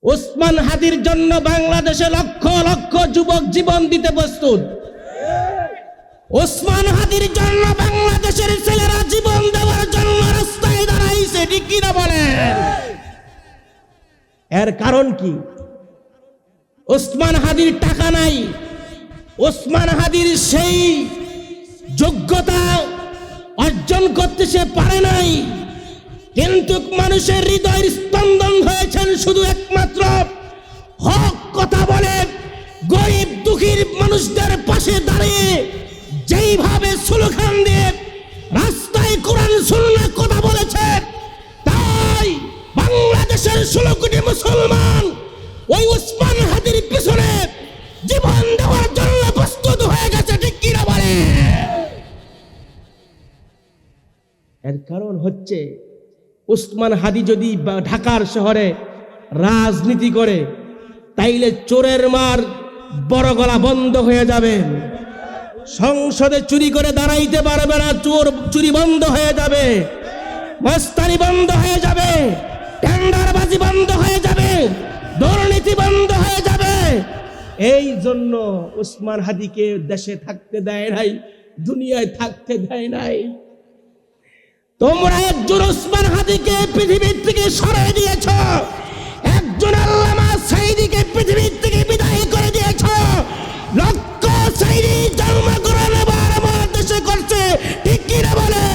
ওসমান হাদির জন্য বাংলাদেশে লক্ষ লক্ষ যুবক জীবন দিতে প্রস্তুত। ওসমান হাদির জন্য বাংলাদেশের ছেলেরা জীবন দেওয়ার জন্য রাস্তায় দাঁড়াইছে, ঠিক কিনা বলেন? এর কারণ কি? ওসমান হাদির টাকা নাই, ওসমান হাদির সেই যোগ্যতা অর্জন করতে সে পারে নাই, কিন্তু মানুষের হৃদয়ের স্পন্দন হয়েছেন শুধু একমাত্র হক কথা বলে, গরিব দুঃখীর মানুষদের পাশে দাঁড়িয়ে যেইভাবে স্লোগান দিয়ে রাস্তায় কোরআন সুন্নাহ কথা বলেছে, তাই বাংলাদেশের 16 কোটি মুসলমান ওই ওসমান হাদির পিছনে জীবন দেওয়ার জন্য প্রস্তুত হয়ে গেছে, ঠিক কিনা বলে? এর কারণ হচ্ছে ওসমান হাদি যদি ঢাকার শহরে রাজনীতি করে তাইলে চোরের মার বড় গলা বন্ধ হয়ে যাবে, সংসদে চুরি করে দাঁড়াইতে পারবে না, চুরি বন্ধ হয়ে যাবে, মস্তানি বন্ধ হয়ে যাবে, টেন্ডারবাজি বন্ধ হয়ে যাবে, দুর্নীতি বন্ধ হয়ে যাবে। এই জন্য ওসমান হাদিকে দেশে থাকতে দেয় নাই, দুনিয়ায় থাকতে দেয় নাই। তোমরা একজন ওসমান হাদিকে পৃথিবীর থেকে সরিয়ে দিয়েছ, একজন আল্লামা সাঈদীকে পৃথিবীর থেকে বিদায় করে দিয়েছ। লক্ষ সাঈদী জন্মগ্রহণ এবার আমার দেশে করছে, ঠিক কিনা বলে?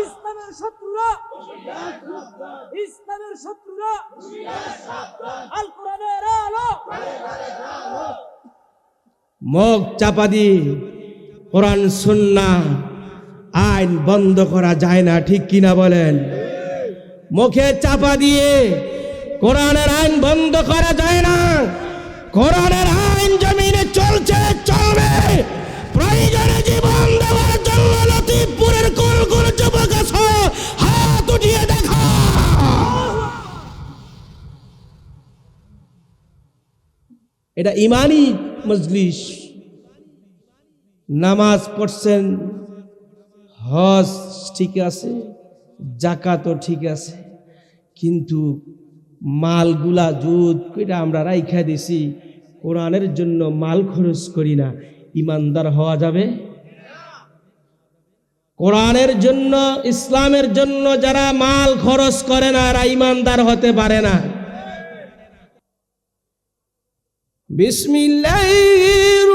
ইসলামের শত্রুরা, ইসলামের শত্রুরা, আল কোরআনের আলো মুখ চাপা দিয়ে কোরআন সুন্নাহ আইন বন্ধ করা যায় না, ঠিক কিনা বলেন? মুখে চাপা দিয়ে কোরআনের আইন বন্ধ করা যায় না। কোরআনের আইন জমিনে চলছে, চলবে। প্রয়োজনে জীবন দেওয়ার জন্য লতিফপুরের কোন কোন যুবক আছো, হাত উঠিয়ে দেখা। এটা ইমানি মজলিস। নামাজ পড়ছেন, হজ ঠিক আছে, যাকাতও ঠিক আছে, কিন্তু মালগুলা জুত কইরা আমরা রাইখা দিছি, কোরআনের জন্য মাল খরচ করি না, ইমানদার হওয়া যাবে? কোরআনের জন্য, ইসলামের জন্য যারা মাল খরচ করে না এরা ইমানদার হতে পারে না। বিসমিল্লাহির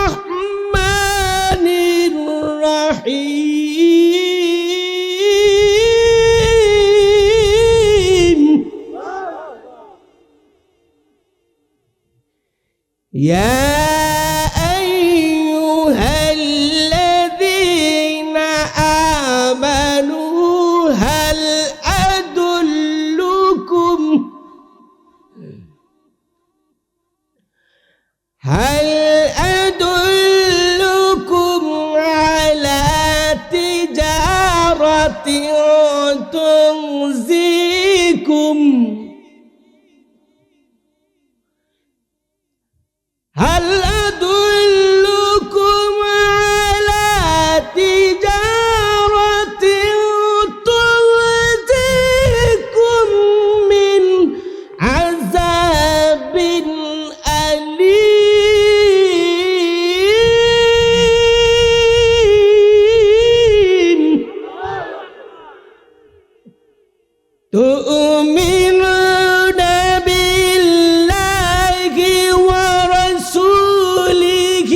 রহমানির রহিম। ইয়া আইয়ুহাল্লাযীনা আমানু হাল আদুল্লুকুম هل أدلكم على تجارة تنجيكم هل أدلكم على تجارة تنجيكم من عذاب تؤمنون بالله ورسوله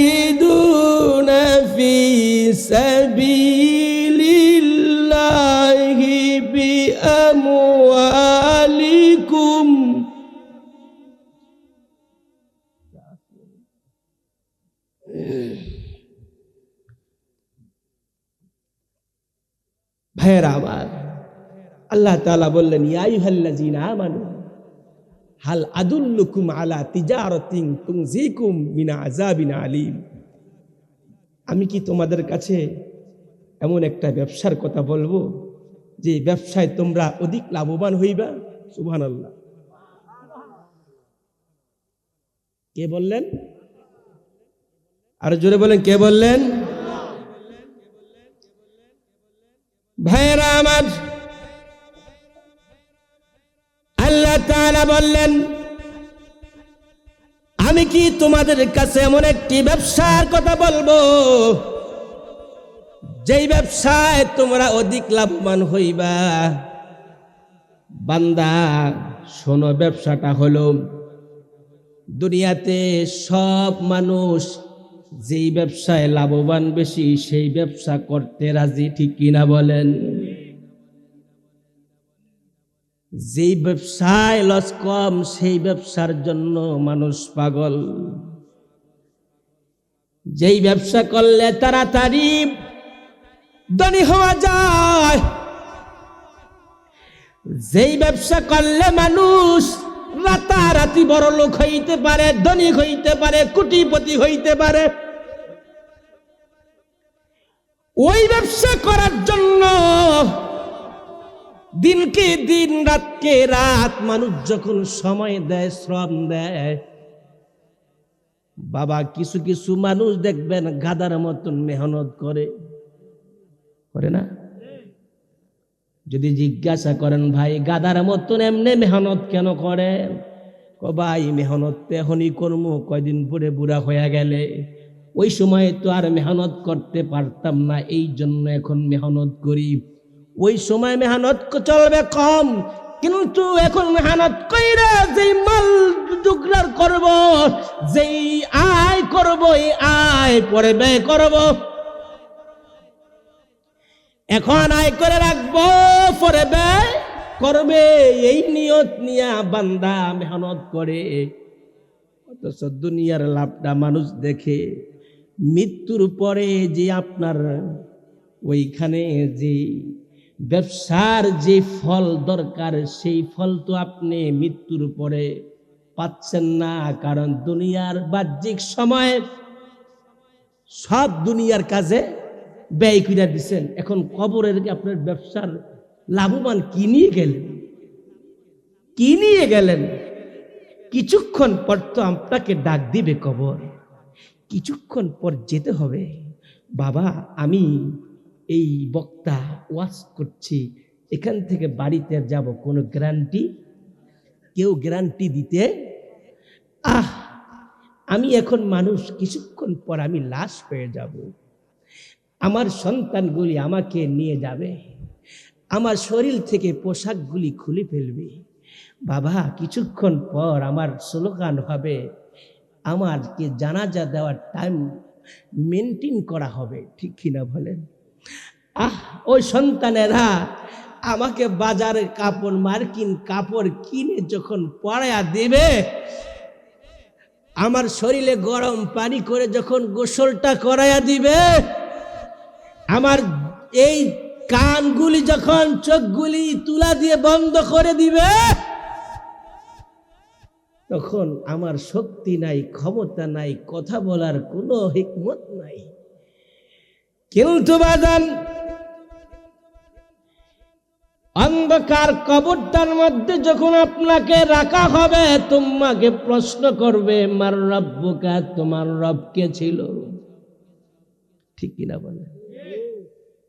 وتجاهدون في سبيل الله بأموالكم ভাইয়েরা আমার, আল্লাহ তাআলা বললেন, ইয়া আইয়ুহাল্লাযীনা আমানু হাল আদুল্লুকুম আলা তিজারাতিন তুনজিকুম মিন আযাবিন আলীম। আমি কি তোমাদের কাছে এমন একটা ব্যবসার কথা বলবো যে ব্যবসায় তোমরা অধিক লাভবান হইবা? সুবহানাল্লাহ। কে বললেন? আর জোরে বলেন, কে বললেন? ভাইরা আমার, আল্লাহ তাআলা বললেন, আমি কি তোমাদের কাছে এমন একটি ব্যবসার কথা বলবো যেই ব্যবসায় তোমরা অধিক লাভবান হইবা? বান্দা শোনো, ব্যবসাটা হলো দুনিয়াতে সব মানুষ যেই ব্যবসায় লাভবান বেশি সেই ব্যবসা করতে রাজি, ঠিক কিনা বলেন? যেই ব্যবসায় লস কম সেই ব্যবসার জন্য মানুষ পাগল। যেই ব্যবসা করলে তাড়াতাড়ি ধনী হওয়া যায়, যেই ব্যবসা করলে মানুষ রাতারাতি বড় লোক হইতে পারে, ধনী হইতে পারে, কোটিপতি হইতে পারে, ওই ব্যবসা করার জন্য দিনকে দিন, রাতকে রাত মানুষ যখন সময় দেয়, শ্রম দেয়, বাবা কিছু কিছু মানুষ দেখবেন গাধার মতন মেহনত করে না? যদি জিজ্ঞাসা করেন, ভাই গাধার মতন এমনি মেহনত কেন করেন? ভাই মেহনত তো এখনই কর্ম, কয়দিন পরে বুড়া হয়ে গেলে, ওই সময় তো আর মেহনত করতে পারতাম না, এই জন্য এখন মেহনত করি। ওই সময় মেহনত চলবে কম, কিন্তু এখন মেহনত কইরা যেই মাল জোগাড় করব, যেই আয় করব, এই আয় পরে ব্যয় করব। এখন আয় করে রাখবো, পরে ব্যয় করবে, এই নিয়ত নিয়ে বান্দা মেহনত করে। অথচ দুনিয়ার লাভটা মানুষ দেখে মৃত্যুর পরে, যে আপনার ওইখানে যে ব্যবসার যে ফল দরকার সেই ফল তো আপনি মৃত্যুর পরে পাচ্ছেন না, কারণ দুনিয়ার বাহ্যিক সময় সব দুনিয়ার কাজে ব্যয় করে দিচ্ছেন। এখন কবরের আপনার ব্যবসার লাভবান কি নিয়ে গেলেন? কি নিয়ে গেলেন? কিছুক্ষণ পর তো আপনাকে ডাক দিবে কবর, কিছুক্ষণ পর যেতে হবে। বাবা আমি এই বক্তা ওয়াজ করছি, এখান থেকে বাড়িতে যাব, কোনো গ্যারান্টি কেউ গ্যারান্টি দিতে আমি এখন মানুষ, কিছুক্ষণ পর আমি লাশ হয়ে যাব, আমার সন্তানগুলি আমাকে নিয়ে যাবে, আমার শরীর থেকে পোশাকগুলি খুলে ফেলবে। বাবা কিছুক্ষণ পর আমার স্লোগান হবে, আমারকে জানাজা দেওয়ার টাইম মেনটেন করা হবে, ঠিক কিনা বলেন? ওই সন্তানেরা আমাকে বাজারে কাপড়, মার্কিন কাপড় কিনে যখন পরায়া দেবে, আমার শরীরে গরম পানি করে যখন গোসলটা করায়া দিবে, আমার এই কানগুলি যখন চোখগুলি তুলা দিয়ে বন্ধ করে দিবে, তখন আমার শক্তি নাই, ক্ষমতা নাই, কথা বলার কোনো হিকমত নাই। কিন্তু বাজান অন্ধকার কবরটার মধ্যে যখন আপনাকে রাখা হবে, তোমাকে প্রশ্ন করবে, মার রব্বুকা, তোমার রব কে ছিল? ঠিক কিনা বলে?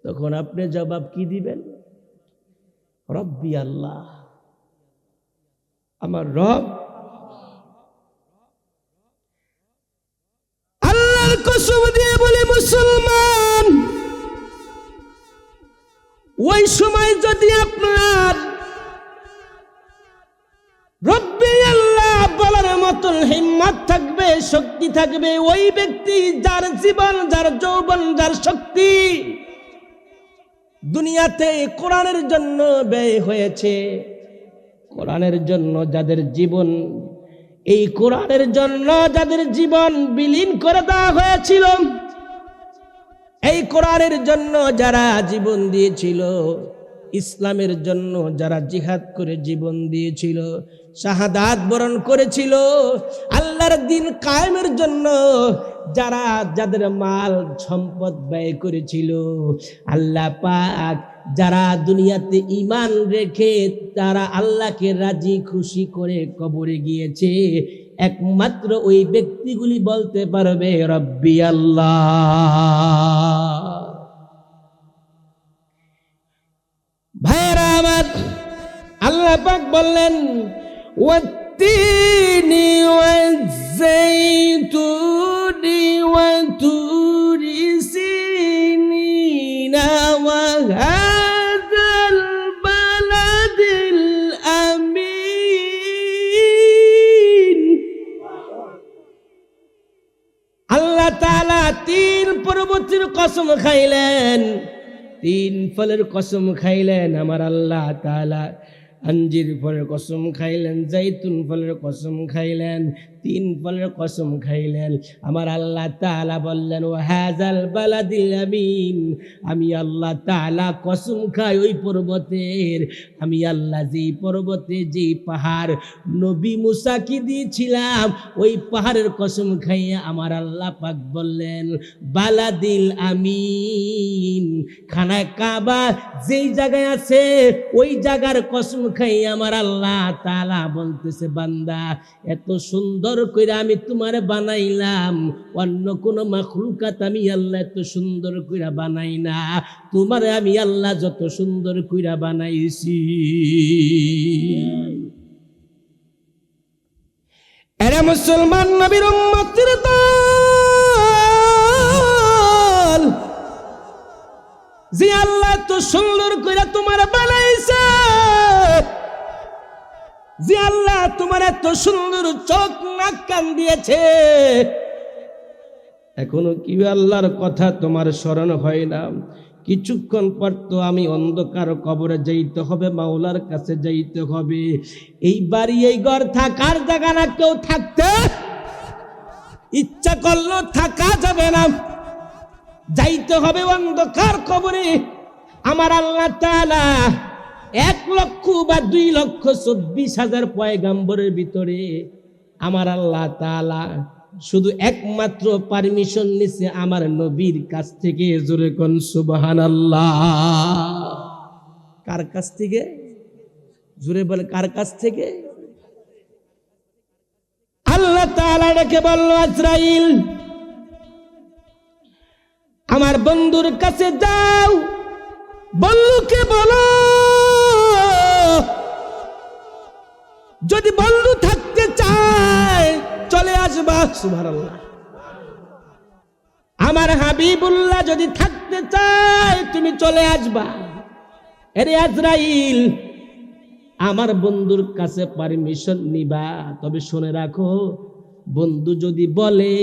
তখন আপনি জবাব কি দিবেন? রব্বি আল্লাহ, আমার রব। আল্লাহর কসম দিয়ে বলে মুসলমান, ওই সময় যদি আপনার রব্বি আল্লাহ বলার মতন হিম্মত থাকবে, শক্তি থাকবে, ওই ব্যক্তি যার জীবন, যার যৌবন, যার শক্তি দুনিয়াতে কোরআনের জন্য ব্যয় হয়েছে, কোরআনের জন্য যাদের জীবন, এই কোরআনের জন্য যাদের জীবন বিলীন করে দেওয়া হয়েছিল, এই কোরআনের জন্য যারা জীবন দিয়েছিল, ইসলামের জন্য যারা জিহাদ করে জীবন দিয়েছিল, শাহাদাত বরণ করেছিল, আল্লাহর দ্বীন কায়েমের জন্য যারা যাদের মাল সম্পদ ব্যয় করেছিল, আল্লাহ পাক যারা দুনিয়াতে ঈমান রেখে তারা আল্লাহকে রাজি খুশি করে কবরে গিয়েছে, একমাত্র ওই ব্যক্তিগুলি বলতে পারবে রব্বি আল্লাহ। ভাইরা আমার, আল্লাহ পাক বললেন ওয়াত্তিনি ওয়াজ্জাইতুনি ওয়াতুরি সিনিনা ওয়া হাযাল বালাদিল আমিন। আল্লাহ তাআলা 3 পর্বতের কসম খাইলেন, 3 ফলের কসম খাইলেন আমার আল্লাহ তাআলা। আঞ্জির ফলের কসম খাইলেন, জাইতুন ফলের কসম খাইলেন, 3 ফলের কসম খাইলেন। আমার আল্লাহ তাআলা বললেন ওয়া হাযাল বালাদিল আমিন, আমি আল্লাহ তাআলা কসম খাই ওই পর্বতের। আমি আল্লাহ যেই পর্বতে, যেই পাহাড় নবী মুসাকে দিয়েছিলাম, ওই পাহাড়ের কসম খাইয়া আমার আল্লাহ পাক বললেন বালাদিল আমিন, খানায় কাবা যেই জায়গায় আছে ওই জায়গার কসম খাই আমার আল্লাহ তাআলা বলতেছে বান্দা এত সুন্দর কইরা আমি তোমারে বানাইলাম, অন্য কোন মাখলুকাত আমি আল্লাহ এত সুন্দর কইরা বানাই না, তোমারে আমি আল্লাহ যত সুন্দর কইরা বানাইছি। এরা মুসলমান নবীর উম্মতের দল, যে আল্লাহ তো সুন্দর কইরা তোমারে বানাইছে, যে আল্লাহ তোমার এত সুন্দর চোখ নাক কান দিয়েছে, এখনো কি আল্লাহর কথা তোমার স্মরণ হয় না? কিছুক্ষণ পর তো আমি অন্ধকার কবরে যাইতে হবে, মাওলার কাছে যাইতে হবে। এই বাড়ি এই ঘর থাকার জায়গা না, কেউ থাকতে ইচ্ছা করলো থাকা যাবে না, যাইতে হবে অন্ধকার কবরে। আমার আল্লাহ তাআলা 1,00,000 বা 2,24,000 পয়গাম্বরের ভিতরে আমার আল্লাহ তাআলা শুধু একমাত্র পারমিশন নিছে আমার নবীর কাছ থেকে। জোরে কোন সুবহানাল্লাহ। কার কাছ থেকে? জোরে বলে কার কাছ থেকে? আল্লাহ তাআলা ডেকে বলল আজরাইল আমার বন্ধুর কাছে যাও, বন্ধুকে বলো যদি বন্ধু থাকতে চায় চলে আসবা। সুবহানাল্লাহ। আমার হাবিবুল্লাহ যদি থাকতে চায় তুমি চলে আসবা। এরে আজরাইল আমার বন্ধুর কাছে পারমিশন নিবা, তবে শুনে রাখো বন্ধু যদি বলে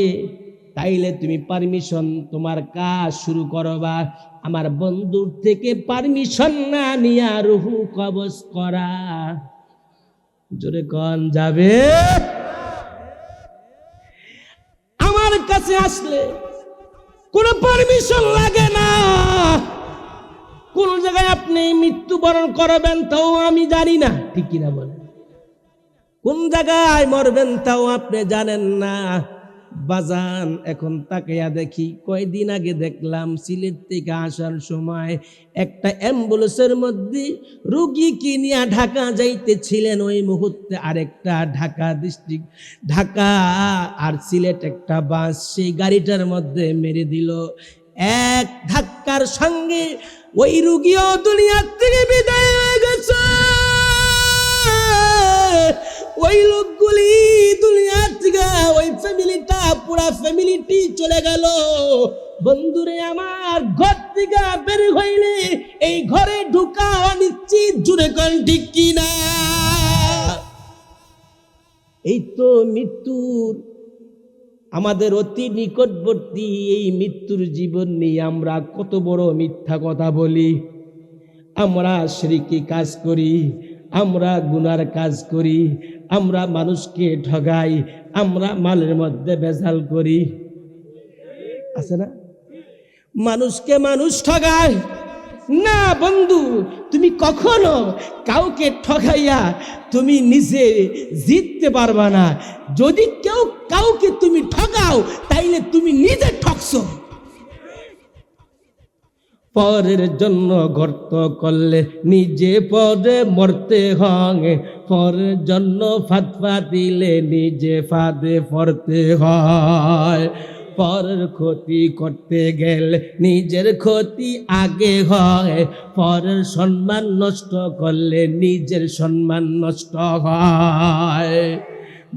তাইলে তুমি পারমিশন তোমার কাজ শুরু করবা। আমার বন্ধুর থেকে পারমিশন না নিয়া রুহু কবজ করা জোরে কোন যাবে? আমার কাছে আসলে কোনো পারমিশন লাগে না। কোন জায়গায় আপনি মৃত্যুবরণ করবেন তাও আমি জানি না, ঠিক কিনা বলেন? কোন জায়গায় মরবেন তাও আপনি জানেন না। বাজান এখন তাকাইয়া দেখি, কয়দিন আগে দেখলাম সিলেট থেকে আসার সময় একটা অ্যাম্বুলেন্সের মধ্যে রোগীকে নিয়ে ঢাকা যাইতেছিলেন। ওই মুহূর্তে আরেকটা ঢাকা ডিস্ট্রিক্ট, ঢাকা আর সিলেট একটা বাস সেই গাড়িটার মধ্যে মেরে দিল। এক ধাক্কার সঙ্গে ওই রোগীও দুনিয়ার থেকে বিদায় হয়ে গেছে। ওই লোকগুলি দুনিয়ার থেকে, ওই ফ্যামিলিটা, পুরা ফ্যামিলিটি চলে গেল। বন্ধুরে আমার, ঘর থেকে বের হইলে এই ঘরে ঢুকা অনিশ্চিত। জুড়ে কোন ঠিক কিনা? এই তো মৃত্যুর আমাদের অতি নিকটবর্তী এই মৃত্যুর জীবন নিয়ে আমরা কত বড় মিথ্যা কথা বলি। আমরা শিরকি কাজ করি, আমরা গুনার কাজ করি, আমরা মানুষকে ঠগাই, আমরা মালের মধ্যে ভেজাল করি। আছে না? মানুষকে মানুষ ঠগায় না। বন্ধু তুমি কখনো কাউকে ঠগাইয়া তুমি নিজে জিততে পারবা না। যদি কেউ কাউকে তুমি ঠগাও তাইলে তুমি নিজে ঠকছো। পরের জন্য গর্ত করলে নিজে পরে মরতে হয়, পরের জন্য ফাতফা দিলে নিজে ফাঁদে পড়তে হয়। পরের ক্ষতি করতে গেলে নিজের ক্ষতি আগে হয়, পরের সম্মান নষ্ট করলে নিজের সম্মান নষ্ট হয়।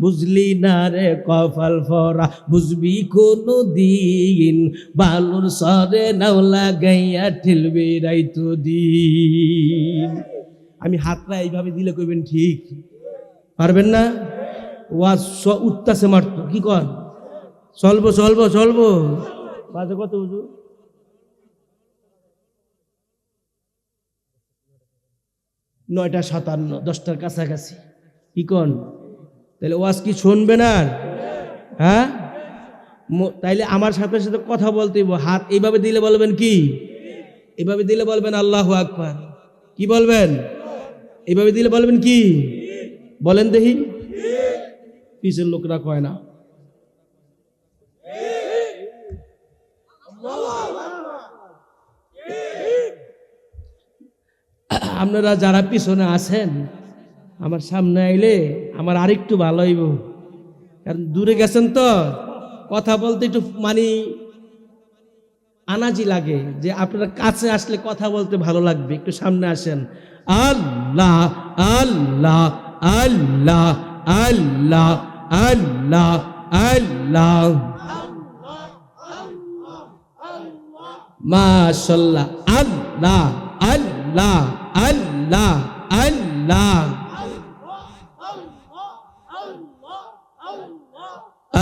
বুঝলি না রে কপাল ফরা, বুঝবি কোনো দিন, বালুর সরে নাও লাগাইয়া ঠেলবি রাইতো দিন। আমি হাতটা এইভাবে দিলে কইবেন ঠিক, পারবেন না? ওয়াজ উত্তাসে মারত, কি কর, চলবো চলবো চলবো। বাজে কত বুঝু? 9:57, 10টার কাছাকাছি। কি কন? তাহলে ওয়াজ কি শুনবেন আর? হ্যাঁ, তাইলে আমার সাথে সাথে কথা বলতে হইব। হাত এইভাবে দিলে বলবেন কি? এইভাবে দিলে বলবেন আল্লাহু আকবার। কি বলবেন? এইভাবে দিলে বলবেন কি? বলেন দেখি। পিছের লোকরা কয় না। আপনারা যারা পিছনে আছেন, আমার সামনে আইলে আমার আরেকটু ভালো হইব, কারণ দূরে গেছেন তো কথা বলতে একটু আনাজি লাগে, যে আপনারা কাছে আসলে কথা বলতে ভালো লাগবে। একটু সামনে আসেন। আল্লাহ আল্লাহ আল্লাহ আল্লাহ আল্লাহ আল্লাহ, মাশাআল্লাহ। আল্লাহ আল্লাহ আল্লাহ আল্লাহ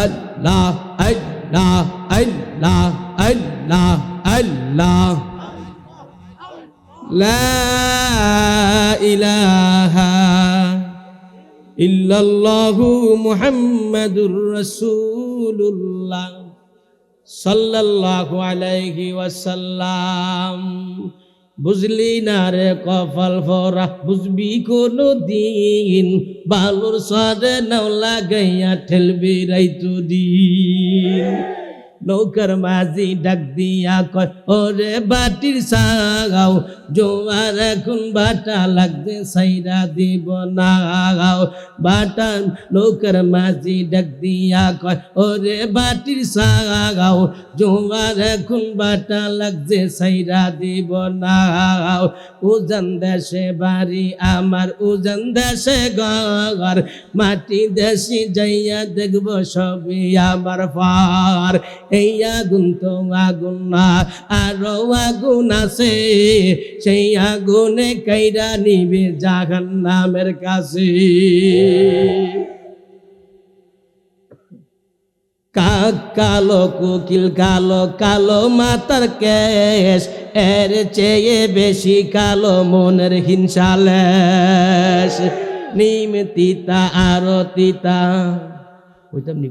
আল্লাহ আল্লাহ আল্লাহ আল্লাহ আল্লাহ, লা ইলাহা ইল্লাল্লাহু মুহাম্মাদুর রাসূলুল্লাহ সাল্লাল্লাহু আলাইহি ওয়াসাল্লাম। বুঝলি না রে কপাল ফরা, বুঝবি কোনো দিন, বালুর সরে নাও লাগাইয়া ঠেলবি রাইতো দিন। নৌকার মাঝি ডাক দিয়া কয়, ওরে বাটির সাগাও, জোয়ার এখন বাটা লাগবে সাইরা দিব না। বাটা নৌকার মাঝি ডাক দিয়া কয়, ওরে বাটির সাগাও, জোয়ার এখন বাটা লাগছে সাইরা দিব না। উজান দেশে বাড়ি আমার, উজান দেশে ঘর, মাটি দেশে যাইয়া দেখব সবই আমার পার। এই আগুন তো আগুন না, আরো আগুন আছে, সেই আগুনে কাইরা নিবে জাহান্নামের কাছে। কাক কালো, কোকিল কালো, কালো মাথার কেশ, এর চেয়ে বেশি কালো মনের হিংসালেশ। নিম তিতা আরো তিতা, কইতাম নি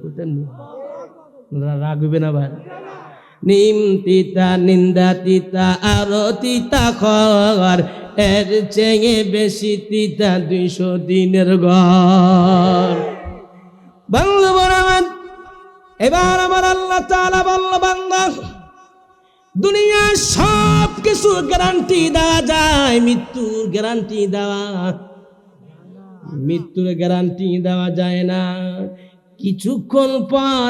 রাগ হইবে না ভাই। নিম তিতা, নিন্দা তিতা, আরো তিতা খর, এর চেয়ে বেশি তিতা 200 দিনের ঘর। বাংলা বরাবর এবার আমার আল্লাহ তাআলা বলল, বান্দা, দুনিয়ার সব কিছু গ্যারান্টি দেওয়া যায়, মৃত্যুর গ্যারান্টি মৃত্যুর গ্যারান্টি দেওয়া যায় না। কিছুক্ষণ পর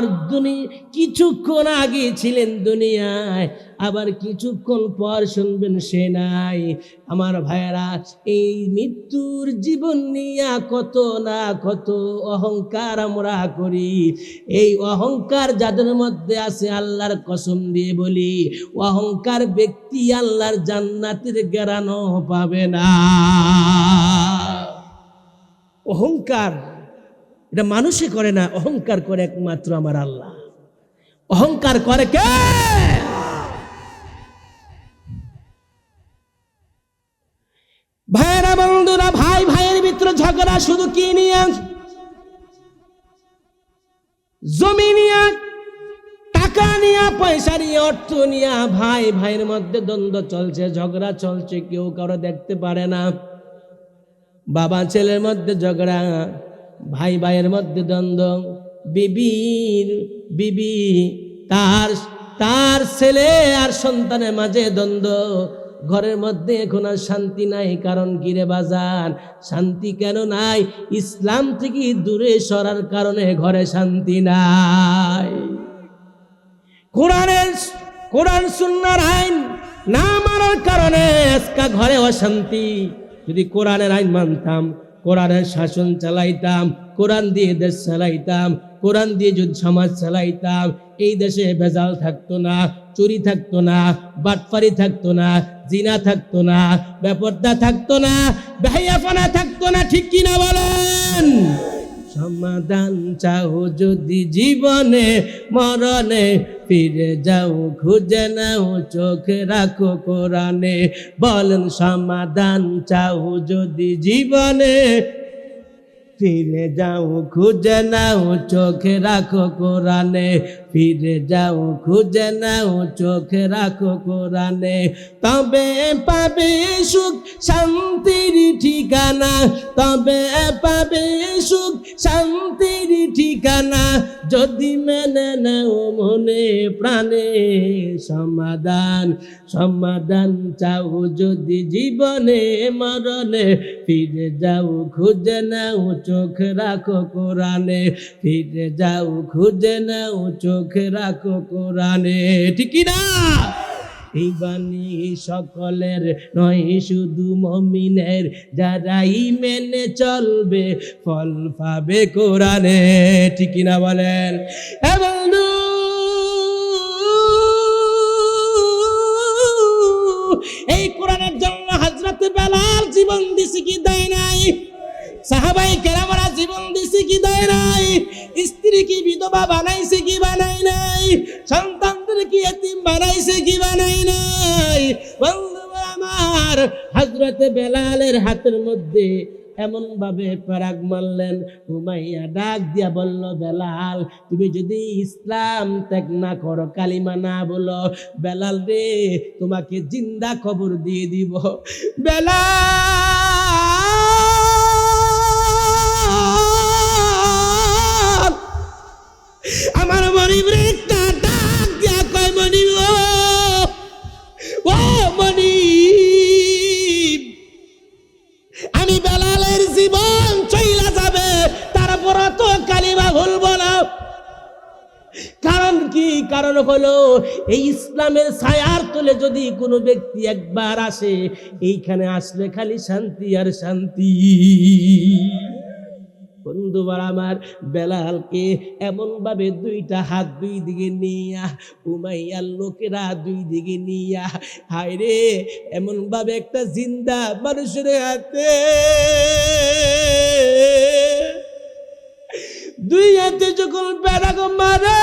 কিছুক্ষণ আগে ছিলেন দুনিয়ায়, আবার কিছুক্ষণ পর শুনবেন সে নাই। আমার ভাইয়েরা, এই মৃত্যুর জীবন নিয়ে কত না কত অহংকার আমরা করি। এই অহংকার যাদের মধ্যে আছে, আল্লাহর কসম দিয়ে বলি, অহংকার ব্যক্তি আল্লাহর জান্নাতের গ্যারান্টি পাবে না। অহংকার এটা মানুষে করে না, অহংকার করে একমাত্র আমার আল্লাহ। অহংকার করে কে? ভাইরা বন্ধুরা, ভাই ভাইয়ের ভিতরে ঝগড়া শুধু কি নিয়ে? জমি নিয়ে, টাকা নিয়ে, পয়সা নিয়ে, অর্থ নিয়ে ভাই ভাইয়ের মধ্যে দ্বন্দ্ব চলছে, ঝগড়া চলছে, কেউ কারো দেখতে পারে না। বাবা ছেলের মধ্যে ঝগড়া, ভাই ভাইয়ের মধ্যে দ্বন্দ্ব, বিবি তার তার ছেলে আর সন্তানের মাঝে দ্বন্দ্ব, ঘরের মধ্যে এখন আর শান্তি নাই। কারণ কি রে বাজান, শান্তি কেন নাই? ইসলাম থেকে দূরে সরার কারণে ঘরে শান্তি নাই। কোরআন সুন্নাহর আইন না মানার কারণে আজকে ঘরে অশান্তি। যদি কোরআনের আইন মানতাম, কোরআনের শাসন চালাইতাম, কোরআন দিয়ে দেশ চালাইতাম, কোরআন দিয়ে যদি সমাজ চালাইতাম, এই দেশে ভেজাল থাকতো না, চুরি থাকতো না, বাটপারি থাকতো না, জিনা থাকতো না, বেপরদা থাকতো না, বেহায়াপনা থাকতো না। ঠিক কিনা বলেন? সমাধান চাও যদি জীবনে মরণে, ফিরে যাও খুঁজে নাও চোখে রাখো কোরআনে। বলেন সমাধান চাও যদি জীবনে, ফিরে যাও খুঁজে নাও চোখে রাখো কোরআনে। ফিরে যাও খুঁজে নাও চোখে রাখো কোরআনে। তবে পাবে সুখ শান্তির ঠিকানা, তবে পাবে সুখ শান্তির ঠিকানা, যদি মেনে নাও মনে প্রাণে। সমাধান চাও যদি জীবনে মরণে, ফিরে যাও খুঁজে নাও চোখে রাখো কোরআনে। ফিরে যাও খুঁজে নাও চোখে রাখো কোরআনে। ঠিক না? এই বাণী সকলের নয় শুধু মুমিনের, যারাই মেনে চলবে ফল পাবে কোরআনে। ঠিক না বলেন? বন্ধু, এই কোরআনের জন্য হযরত বেলাল জীবন দিছে কি দেয় নাই? সাহাবায়ে কেরামরা জীবন দিছে কি দেয় নাই? স্ত্রী কি বিধবা বানাইছে কি বানাই নাই? সন্তানদের কি এতিম বানাইছে কি বানাই নাই? বন্ধুরা আমার, হযরত বেলালের হাতের মধ্যে এমন ভাবে পেরাক মারলেন, উমাইয়া ডাক দিয়া বলল, বেলাল তুমি যদি ইসলাম ত্যাগ না করো, কালিমা না বলো, বেলাল রে তোমাকে জিন্দা কবর দিয়ে দিব। বেলাল আমার মনিব রে একটা ডাক দিয়া কয়, মনিব ও মনিব, আমি বেলালের জীবন চইলা যাবে, তারপর তো কালিমা ভুলবো না। কারণ কি? কারণ হলো এই ইসলামের ছায়ার তলে যদি কোনো ব্যক্তি একবার আসে, এইখানে আসলে খালি শান্তি আর শান্তি। বন্ধুবার আমার, বেলালকে এমন ভাবে দুইটা হাত দুই দিকে নিয়া, উমাইয়ার লোকেরা দুই দিকে নিয়া, হায় রে এমন ভাবে একটা জিন্দা মানুষের হাতে দুই হাতে যখন পেরাক মারে,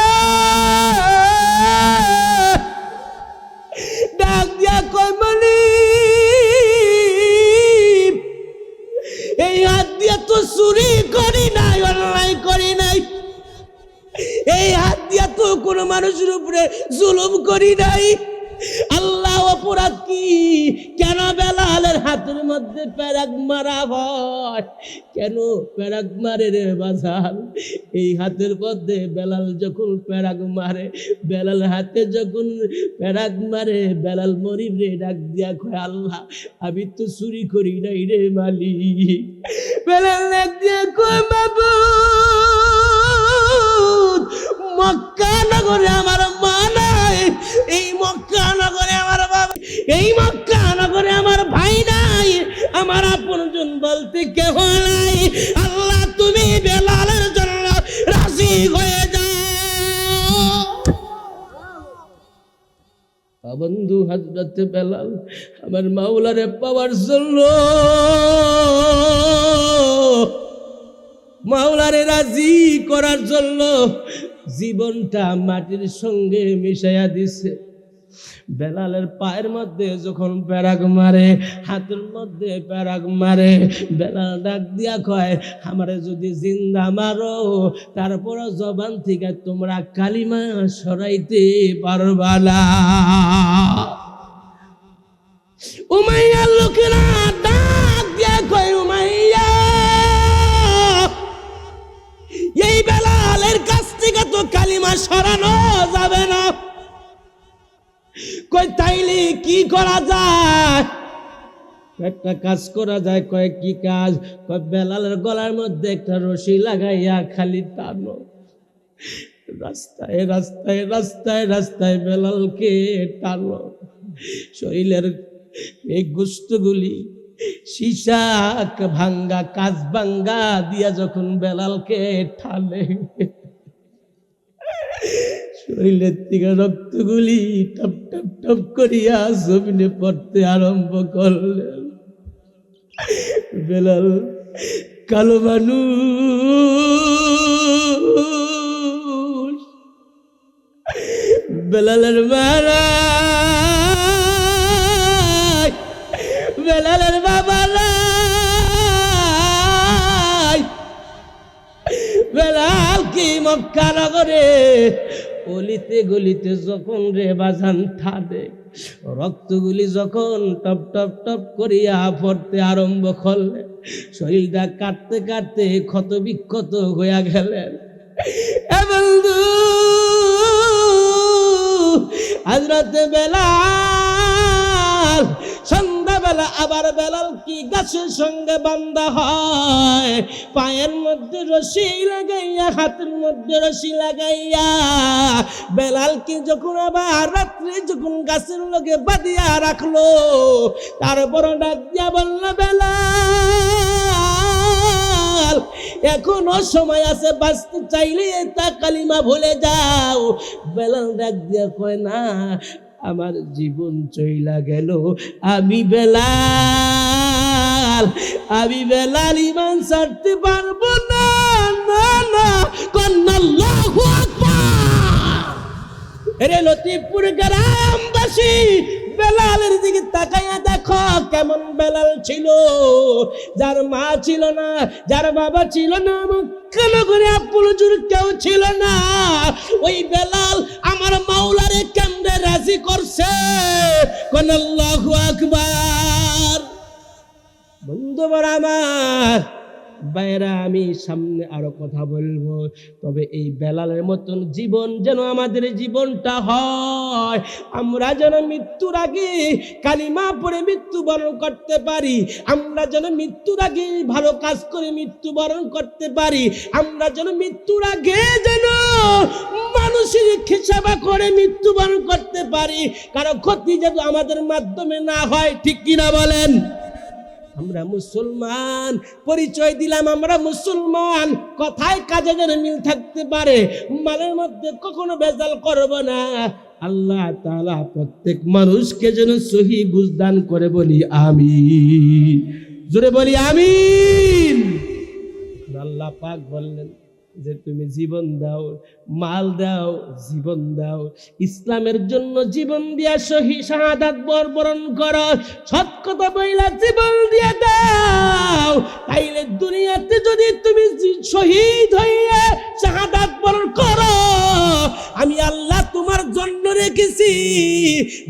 ডাক দিয়া কয়, মনিব এই হাত দিয়া তো চুরি করি নাই, অন্যায় করি নাই, এই হাত দিয়া তো কোনো মানুষের উপরে জুলুম করি নাই। আল্লাহ অপরাধ কি? কেন বেলালের হাতের মধ্যে পেরাক মারা হয়? কেন পেরাক মারে রে বাজার? এই হাতের মধ্যে বেলাল যখন পেরাক মারে, বেলাল হাতে যখন পেরাক মারে, বেলাল মরিব রে ডাক দিয়া কয়, আল্লাহ আমি তো চুরি করি নাই রে মালিক। বেলাল ডাক দিয়া কয়, মাবুদ মক্কা নগরে আমার মা নাই, এই মক্কা নগরে আমার বাবা, এই মক্কা নগরে আমার ভাই নাই, আমার আপনজন বলতে কেহ নাই। আল্লাহ তুমি বেলালের জন্য রাজি হয়ে যাও। বন্ধু, হযরত বেলাল আমার মাওলারে পাওয়ার জন্য, মাওলারে রাজি করার জন্য জীবনটা মাটির সঙ্গে মিশাইয়া দিছে। বেলালের পায়ের মধ্যে যখন পেরাক মারে, হাতের মধ্যে পেরাক মারে, বেলাল ডাক দিয়া কয়, আমারে যদি জিন্দা মারো, তারপর জবান থেকে তোমরা কালিমা সরাইতে পারবা না। উমাইয়ার লোকেরা ডাক দিয়া কয়, উমাইয়া এই বেলালের কাছ থেকে তো কালিমা সরানো যাবে না। কি করা যায়? একটা কাজ করা যায়। কয় কি কাজ? কয় বেলালের গলার মধ্যে একটা রশি লাগাইয়া খালি টানো, রাস্তায় রাস্তায় রাস্তায় রাস্তায় বেলালকে টানো। শরীরের এই গোস্তগুলি সীসা ভাঙ্গা, কাজ ভাঙ্গা দিয়া যখন বেলালকে ঠালে, শরীরের থেকে রক্তগুলি টপ টপ টপ করিয়া জমিনে পড়তে আরম্ভ করলেন। বেলাল কালো মানুষ, বেলালের মারা, বেলালের বাবা নাই। বেলাল কি মক্কা নগরে অলিতে গলিতে যখন রে বাজান ঠাডে, রক্তগুলি যখন টপ টপ টপ করিয়া পড়তে আরম্ভ করলে, শরীরটা কাটতে কাটতে ক্ষত বিক্ষত হইয়া গেলেন। এ বন্ধু, হযরতে বেলাল সন্ধ্যাবেলা আবার বেলাল কি গাছের সঙ্গে বান্ধা হয়, পায়ের মধ্যে রশি লাগাইয়া, হাতের মধ্যে রশি লাগাইয়া বেলালকে যখন আবার রাত্রে যখন গাছের লগে বাঁধিয়া রাখলো, তারপর ডাক দিয়া বলল, বেলাল এখনো সময় আছে, বাঁচতে চাইলে তা কালিমা ভুলে যাও। বেলাল ডাক দিয়া কয়, না, আমার জীবন চইলা গেল, আমি বেলাল ইমান ছাড়তে পারবো না। না না, আল্লাহু আকবার। এরে লতিফপুর গ্রামবাসী, বেলালের দিকে তাকাইয়া দেখো কেমন বেলাল ছিল, যার মা ছিল না, যার বাবা ছিল না, মক্কা নগরে আপনজন কেউ ছিল না। ওই বেলাল আমার মাওলারে কেমনে রাজি করছে, কোন আল্লাহু আকবার। বন্ধুবর আমার বাইরা, আমি সামনে আরো কথা বলবো, তবে এই বেলালের মতন জীবন যেন আমাদের জীবনটা হয়। আমরা যেন মৃত্যুর আগে কালিমা পড়ে মৃত্যুবরণ করতে পারি, আমরা যেন মৃত্যুর আগে ভালো কাজ করে মৃত্যুবরণ করতে পারি, আমরা যেন মৃত্যুর আগে যেন মানুষের সেবা করে মৃত্যুবরণ করতে পারি, কারো ক্ষতি যেন আমাদের মাধ্যমে না হয়। ঠিক কিনা বলেন? আমরা মুসলমান, পরিচয় দিলাম আমরা মুসলমান, কথায় কাজে যেন মিল থাকতে পারে, মানের মধ্যে কখনো ভেজাল করব না। আল্লাহ তাআলা প্রত্যেক মানুষকে যেন সহি বুঝদান করে, বলি আমিন। জোরে বলি আমিন। আল্লাহ পাক বললেন যে তুমি জীবন দাও, মাল দাও, জীবন দাও, ইসলামের জন্য জীবন দিয়া শহীদ শাহাদাত বরণ করো, সৎ কথা বইলা জীবন দিয়ে দাও, তাইলে দুনিয়াতে যদি তুমি শহীদ হইয়া শাহাদাত বরণ করো, আমি আল্লাহ তোমার জন্য রেখেছি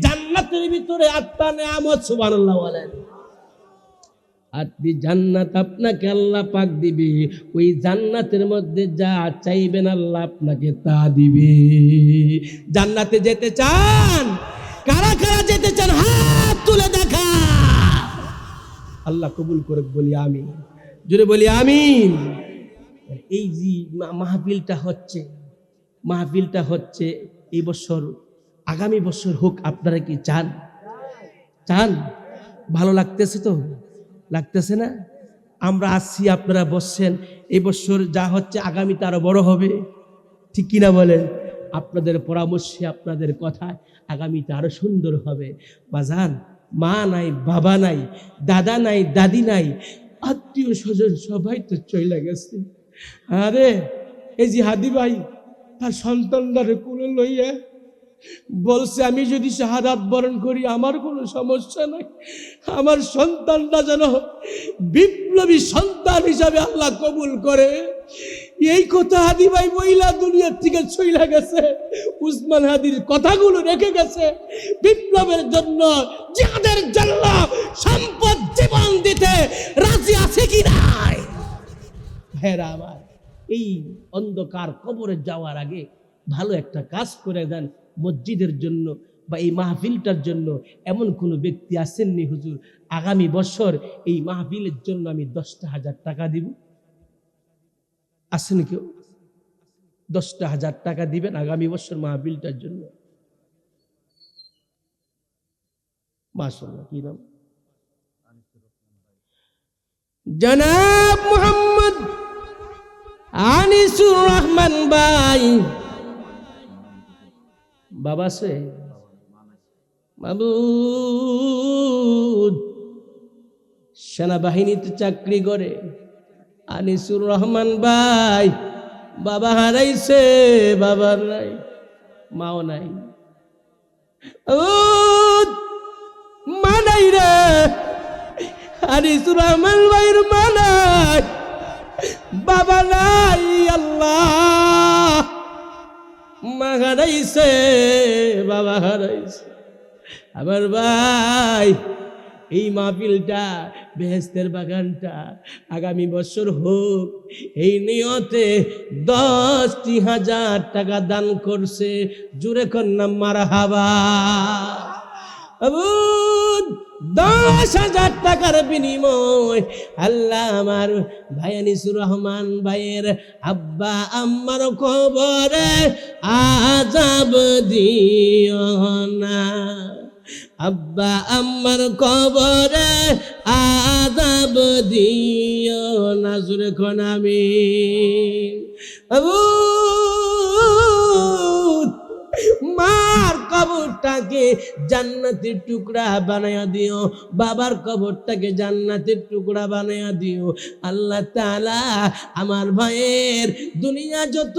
জান্নাতের ভিতরে আটটা নেয়ামত। সুবহানাল্লাহ বলেন। আটটি জান্নাত আপনাকে আল্লাহ পাক দিবে, ওই জান্নাতের মধ্যে যা চাইবেন আল্লাহ আপনাকে তা দিবে। জান্নাতে যেতে চান? কারা কারা যেতে চান হাত তুলে দেখা। আল্লাহ কবুল করে, বলি আমিন। জোরে বলি আমিন। এই যে মাহফিলটা হচ্ছে এই বছর, আগামী বছর হোক, আপনারা কি চান? ভালো লাগতেছে তো? লাগতেছে না? আমরা আসছি, আপনারা বসছেন, এই বছর যা হচ্ছে আগামীতে আরো বড় হবে। ঠিক কিনা বলেন? আপনাদের পরামর্শে, আপনাদের কথায় আগামীতে আরো সুন্দর হবে। বাজান, মা নাই, বাবা নাই, দাদা নাই, দাদি নাই, আত্মীয় স্বজন সবাই তো চলে গেছে। আরে এই যে হাদি ভাই তার সন্তানদারে কোলে লইয়া বলছে, আমি যদি শাহাদাত বরণ করি আমার কোনো সমস্যা নাই, আমার সন্তানটা যেন বিপ্লবী সন্তান হিসাবে আল্লাহ কবুল করে। এই কথা হাদি ভাই বইলা দুনিয়ার থেকে চইলা গেছে, উসমান হাদির কথাগুলো রেখে গেছে। বিপ্লবের জন্য, জিহাদের জন্য সম্পদ জীবন দিতে রাজি আছে কি নাই? ভাইরা আমার, এই অন্ধকার কবরে যাওয়ার আগে ভালো একটা কাজ করে দেন, মসজিদের জন্য বা এই মাহফিলটার জন্য এমন কোনো ব্যক্তি আসেননি হুজুর আগামী বছর এই মাহফিলের জন্য আমি 10,000 টাকা দিব? আসেন কেউ? 10,000 টাকা দিবেন আগামী বছর মাহফিলটার জন্য? মাশাআল্লাহ, কি নাম? জনাব মোহাম্মদ আনিসুর রহমান ভাই। বাবা সে মাবুদ সেনাবাহিনীতে চাকরি করে আনিসুর রহমান ভাই বাবা হারাইছে, বাবার নাই, মাও নাই, মা নাই রে। আনিসুর রহমান ভাইয়ের মা নাই, বাবা নাই, আল্লাহ মা হারাইছে, বাবা হারাইছে। আমার ভাই এই মাহফিলটা বেহেশতের বাগানটা আগামী বছর হোক এই নিয়তে 10,000 টাকা দান করছে। জুরে কন্যা মারহাবা। 10,000 টাকার বিনিময় আল্লাহ আমার ভাই আনিসুর রহমান ভাইয়ের আব্বা আম্মার কবরে আযাব দিও না, আব্বা আম্মার কবরে আযাব দিও না। জোরে কোন আমিন। মার কবরটাকে জান্নাতের টুকরা বানায়া দিও, বাবার কবরটাকে জান্নাতের টুকরা বানায়া দিও। আল্লাহ তাআলা আমার ভাইয়ের দুনিয়া যত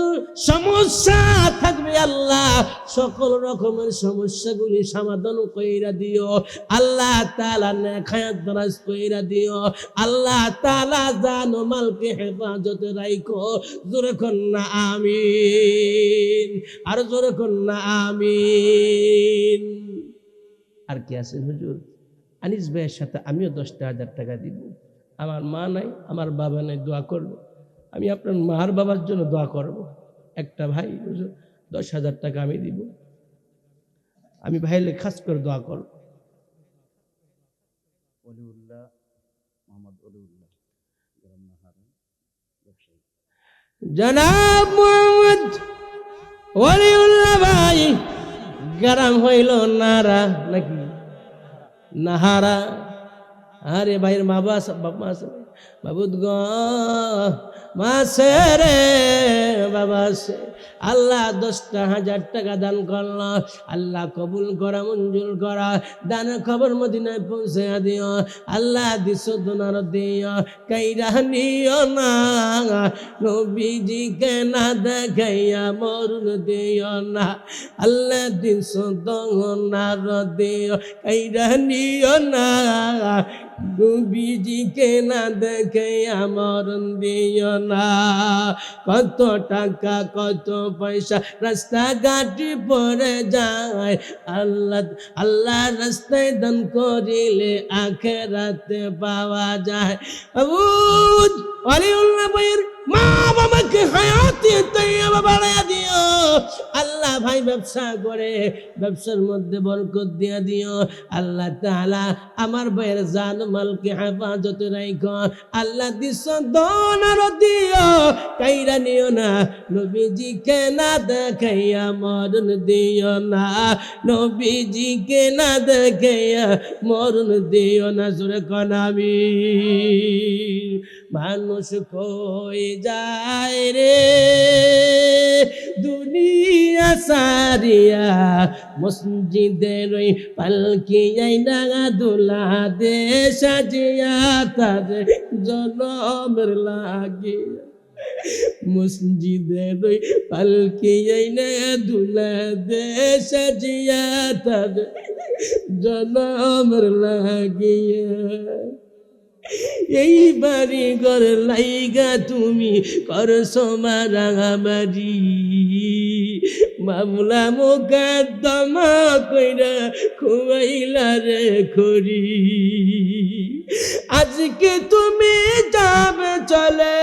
সমস্যা থাকবে আল্লাহ সকল রকমের সমস্যাগুলি সমাধান কইরা দিও। আল্লাহ তাআলা নেক হায়াত দারাজ কইরা দিও। আল্লাহ তাআলা জান ও মালকে হেফাজতে রাখো। জোরে কন্না আমিন, আর জোরে কন্না আমিন। আর কি আছেন হুজুর? আনিস ভাইয়ের সাথে আমিও 10,000 টাকা দিব। আমার মা নাই, আমার বাবা নাই, দোয়া করব। আমি আপনার মার বাবার জন্য দোয়া করব। একটা ভাই হুজুর 10,000 টাকা আমি দিব, আমি ভাইলে খাস করে দোয়া করব। জনাব মোহাম্মদ ওয়ালিউল্লাহ ভাই গ্রাম হইল নারা নাকি নাহারা। আরে ভাইয়ের মা বাবা আছে, বাবুদ গ মাসে রে বাবা আছে। আল্লাহ 10,000 টাকা দান করল, আল্লাহ কবুল করা, মঞ্জুর করা। দান খবর মদিনায় পৌঁছে দিও। আল্লাহ দিস দোনার দিও, কাইরা নিও না, নবীজিকে না দেখাইয়া মরুন দিও না। আল্লাহ দিস দোনার দিও, কাইরা নিও না, নবীজিকে না দেখাইয়া মরুন দিও না। কত টাকা কত পয়সা রাস্তাঘাটে পড়ে যায়, আল্লাহ আল্লাহ রাস্তায় দান করিলে আখিরাতে পাওয়া যায়। ওয়ালিউল্লাহ ভাইয়ের মা বাবাকে হায়াতে তৈয়বা বাড়ায়া দিও। আল্লাহ ভাই ব্যবসা করে, ব্যবসার মধ্যে বরকত দিয়া দিও। আল্লাহ তাআলা আমার ভাইয়ের জান মালকে হেফাজতে রাখো। আল্লাহ দিস দোনার দিও, কাইরা নিও না, নবীজিকে না দেখাইয়া মরণ দিও না, নবীজিকে না দেখাইয়া মরণ দিও না। জোরে কোন আমিন। মানুষ কই যায় রে দুনিয়া সারিয়া, মসজিদের ওই পালকি আইনা দুলা দে সাজিয়া, তার জনমের লাগিয়া মসজিদের ওই পালকি আইনা দুলা দে সাজিয়া, তার জনমের লাগিয়া। এই বাড়ি ঘর লাইগা তুমি করছো মারামারি, মামলা মোকদ্দমা কইরা খুয়াইলা রে খড়ি। আজকে তুমি যাবে চলে,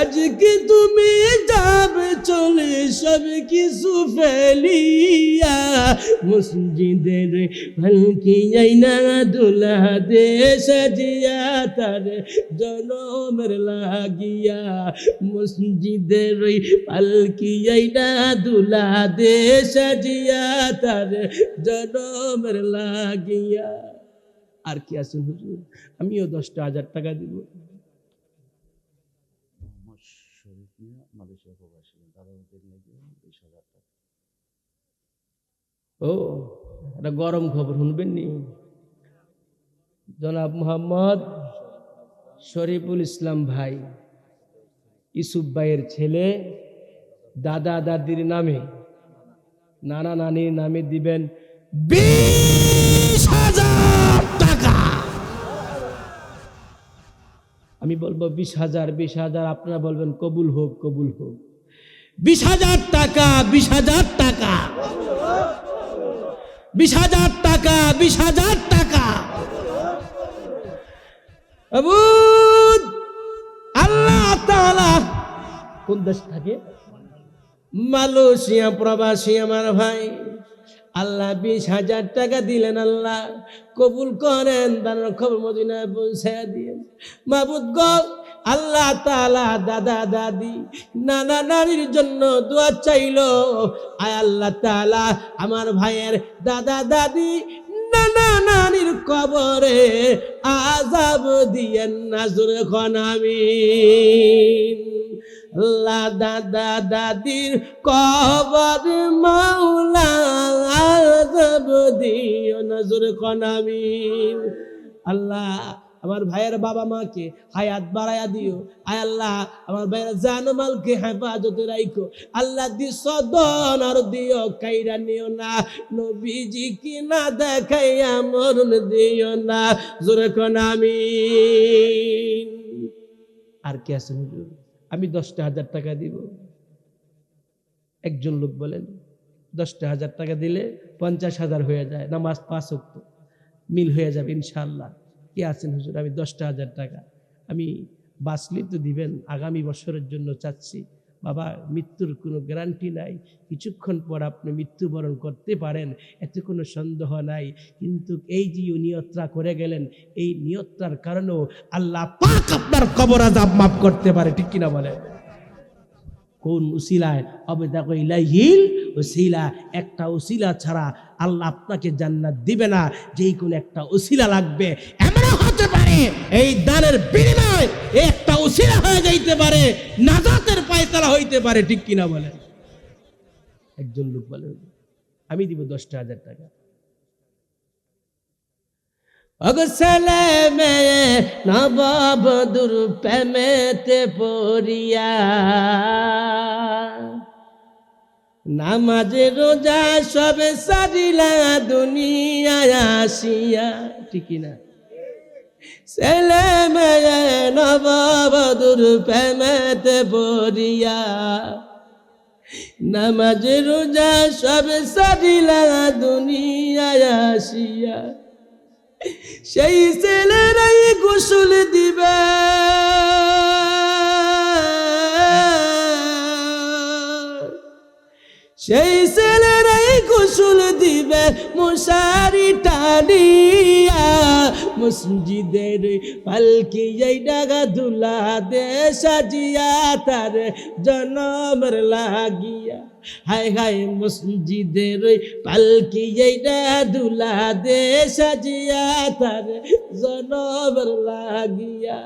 আজকে তুমি যাবে চলে সব কিছু ফেলিয়া, মসজিদের পালকি আইনা দুলা দে সাজিয়া তার জনমের লাগিয়া, মসজিদের পালকি আইনা দুলা দে সাজিয়া তার জনমের লাগিয়া। আর কি আছে হুজুর? আমিও 10,000 টাকা দিব। ও এটা গরম খবর শুনবেন নি? জনাব মোহাম্মদ শরীফুল ইসলাম ভাই, ইসুফ ভাইয়ের ছেলে, দাদা দাদির নামে, নানা নানির নামে দিবেন 20,000 টাকা। আমি বলবো 20,000, 20,000, আপনারা বলবেন কবুল হোক, কবুল হোক। 20,000 টাকা, 20,000 টাকা, 20,000 টাকা, 20,000 টাকা। আল্লাহ তাআলা কোন দেশ থাকে? মালয়েশিয়া প্রবাসী আমার ভাই, আল্লাহ 20,000 টাকা দিলেন। আল্লাহ কবুল করেন, দানের খবর মদিনায় পৌঁছায় দিয়েন। মাবুদ গো, আল্লাহ তাআলা দাদা দাদি নানা নানির জন্য দোয়া চাইলো। আয় আল্লাহ তাআলা আমার ভাইয়ের দাদা দাদি নানা নানির কবরে আযাব দিয়েন না, জোরে কোন আমিন। আল্লাহ দাদা দাদির কবর মাওলা আযাব দিও না, জোরে কোন আমিন। আল্লাহ আমার ভাইয়ের বাবা মাকে হায়াত বাড়ায়া দিও। আয় আল্লাহ আমার ভাইয়ের জানমালকে হেফাজতে রাখো। আল্লাহ দিসদন আর দিও, কাইরা নিও না। নবীজি কি না দেখাইয়া মরণ দিও না, জোরে কোন আমিন। আর কি আছে হুজুর? আমি 10,000 টাকা দিব। একজন লোক বলেন 10,000 টাকা দিলে 50,000 হয়ে যায়, নামাজ 5 ওয়াক্ত মিল হয়ে যাবে ইনশাআল্লাহ। কে আছেন হুজুর? আমি 10,000 টাকা, আমি বাঁচলে তো দিবেন, আগামী বছরের জন্য চাচ্ছি। বাবা, মৃত্যুর কোনো গ্যারান্টি নাই, কিছুক্ষণ পর আপনি মৃত্যুবরণ করতে পারেন, এতে কোনো সন্দেহ নাই। কিন্তু এই যে নিয়তটা করে গেলেন, এই নিয়তটার কারণেও আল্লাহ পাক আপনার কবর আযাব মাফ করতে পারে, ঠিক কিনা বলেন? কোন উসিলায়? অবেদাকো ইলাইহিল উসিলা, একটা উসিলা ছাড়া আল্লাহ আপনাকে জান্নাত দিবে না। যেই কোন একটা উসিলা লাগবে, এমনও হতে পারে এই দানের বিনিময় একটা উসিলা হয়ে যাইতে পারে, নাজাতের ফায়সালা হইতে পারে, ঠিক কিনা বলেন? একজন লোক বলে আমি দিব 10,000 টাকা। অগসলে মে নববধুর প্রেমেতে পড়িয়া, নামাজে রোজা সবে সারিলা দুনিয়ায় আসিয়া, ঠিক না? ছেলে মেয়ে নববধুর প্রেমেতে পড়িয়া, নামাজে রোজা সবে সারিলা দুনিয়ায় আসিয়া, সেই ছেলেরাই গোসল দিবে, সেই ছেলেরাই গোসল দিবে মশারি টানিয়া, মসজিদের পালকি এই ডাগা দুলা দে সাজিয়া তার জনমের লাগিয়া। হায় হায় মসজিদের পালকি এই দুলা দে সাজিয়া তার জনমের লাগিয়া।